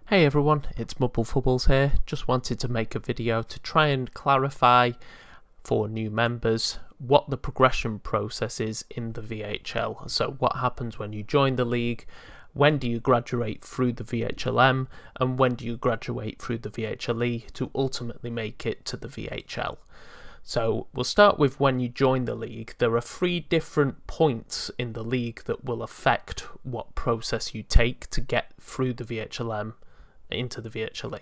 Hey everyone, it's MubbleFubbles here. Just wanted to make a video to try and clarify for new members what the progression process is in the VHL. So what happens when you join the league, when do you graduate through the VHLM, and when do you graduate through the VHLE to ultimately make it to the VHL. So we'll start with when you join the league. There are 3 different points in the league that will affect what process you take to get through the VHLM into the VHLE.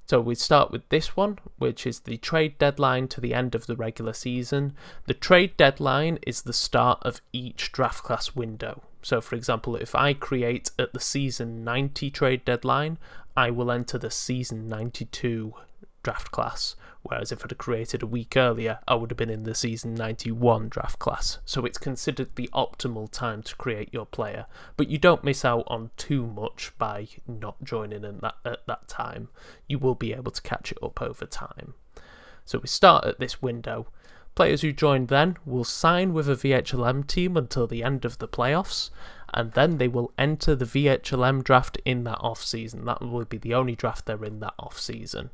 So we start with this one, which is the trade deadline to the end of the regular season. The trade deadline is the start of each draft class window. So for example, if I create at the season 90 trade deadline, I will enter the season 92 draft class, whereas if I'd have created a week earlier, I would have been in the season 91 draft class. So it's considered the optimal time to create your player, but you don't miss out on too much by not joining in at that time. You will be able to catch it up over time. So we start at this window. Players who join then will sign with a VHLM team until the end of the playoffs, and then they will enter the VHLM draft in that off-season. That will be the only draft they're in that off-season.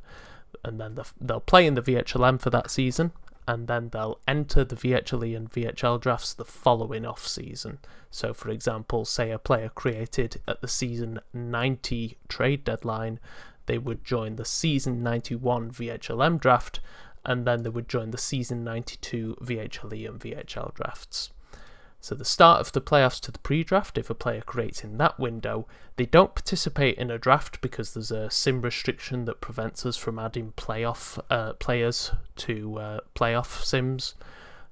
And then they'll play in the VHLM for that season, and then they'll enter the VHLE and VHL drafts the following off-season. So for example, say a player created at the season 90 trade deadline, they would join the season 91 VHLM draft, and then they would join the season 92 VHLE and VHL drafts. So the start of the playoffs to the pre-draft, if a player creates in that window, they don't participate in a draft because there's a sim restriction that prevents us from adding playoff players to playoff sims.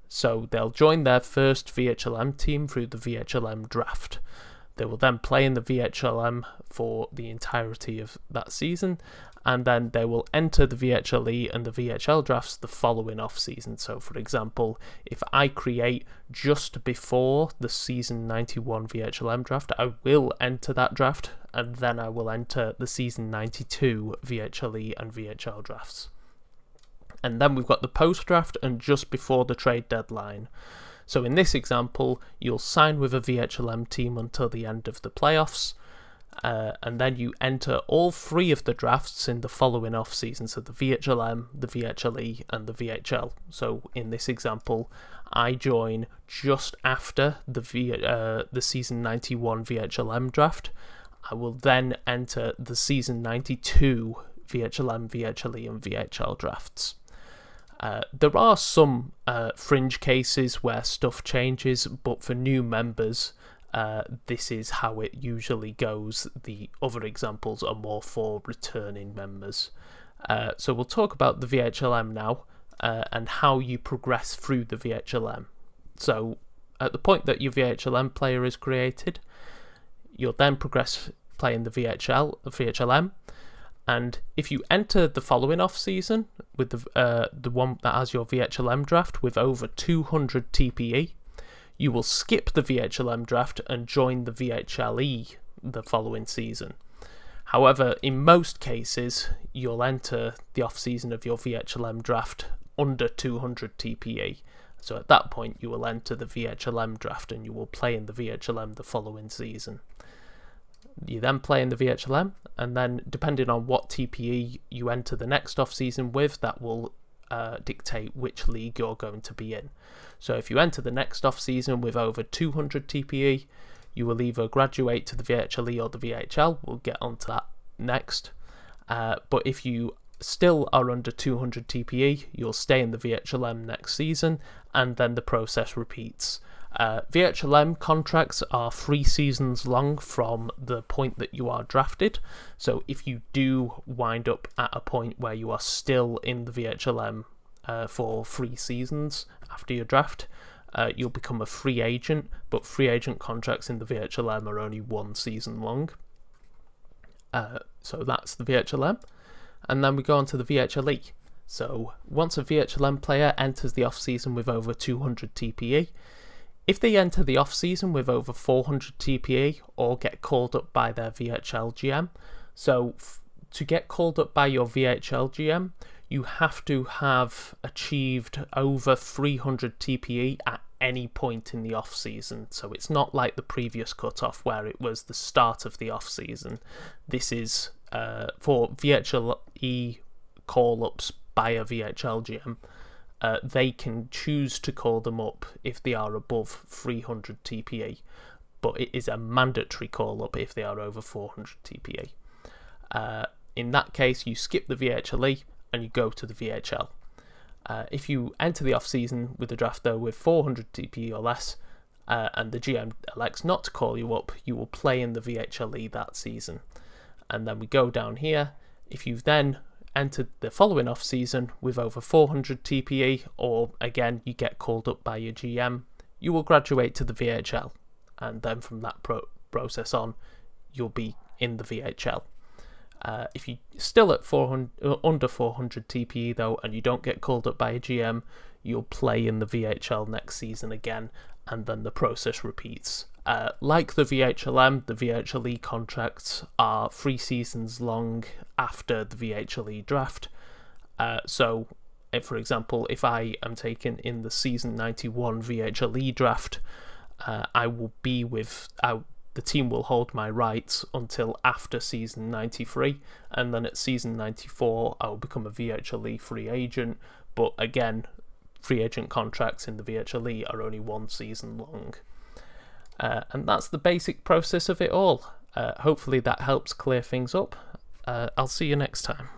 So they'll join their first VHLM team through the VHLM draft. They will then play in the VHLM for the entirety of that season, and then they will enter the VHLE and the VHL drafts the following off-season. So for example, if I create just before the season 91 VHLM draft, I will enter that draft, and then I will enter the season 92 VHLE and VHL drafts. And then we've got the post-draft and just before the trade deadline. So in this example, you'll sign with a VHLM team until the end of the playoffs, and then you enter all 3 of the drafts in the following off-season, so the VHLM, the VHLE, and the VHL. So in this example, I join just after the season 91 VHLM draft. I will then enter the season 92 VHLM, VHLE, and VHL drafts. There are some fringe cases where stuff changes, but for new members, this is how it usually goes. The other examples are more for returning members. So we'll talk about the VHLM now and how you progress through the VHLM. So at the point that your VHLM player is created, you'll then progress playing the VHLM. And if you enter the following off-season with the one that has your VHLM draft with over 200 TPE, you will skip the VHLM draft and join the VHLE the following season. However, in most cases, you'll enter the off-season of your VHLM draft under 200 TPE. So at that point, you will enter the VHLM draft and you will play in the VHLM the following season. You then play in the VHLM, and then depending on what TPE you enter the next off-season with, that will dictate which league you're going to be in. So if you enter the next off-season with over 200 TPE, you will either graduate to the VHLE or the VHL. We'll get onto that next. But if you still are under 200 TPE, you'll stay in the VHLM next season, and then the process repeats. VHLM contracts are 3 seasons long from the point that you are drafted. So if you do wind up at a point where you are still in the VHLM for 3 seasons after your draft, you'll become a free agent, but free agent contracts in the VHLM are only 1 season long. So that's the VHLM. And then we go on to the VHLE. So once a VHLM player enters the off-season with over 200 TPE, if they enter the off-season with over 400 TPE or get called up by their VHL GM, so to get called up by your VHL GM, you have to have achieved over 300 TPE at any point in the off-season. So it's not like the previous cutoff where it was the start of the off-season. This is for VHLE call-ups by a VHL GM, they can choose to call them up if they are above 300 TPE, but it is a mandatory call-up if they are over 400 TPE. In that case, you skip the VHLE and you go to the VHL. If you enter the off-season with a draft though with 400 TPE or less, and the GM elects not to call you up, you will play in the VHLE that season. And then we go down here. If you've then entered the following off-season with over 400 TPE, or again you get called up by your GM, you will graduate to the VHL, and then from that process on, you'll be in the VHL. If you're still at under 400 TPE though, and you don't get called up by a GM, you'll play in the VHL next season again, and then the process repeats. Like the VHLM, the VHLE contracts are 3 seasons long after the VHLE draft. So, for example, if I am taken in the season 91 VHLE draft, I will be with... the team will hold my rights until after season 93, and then at season 94 I will become a VHLE free agent, but again, free agent contracts in the VHLE are only 1 season long. And that's the basic process of it all. Hopefully that helps clear things up. I'll see you next time.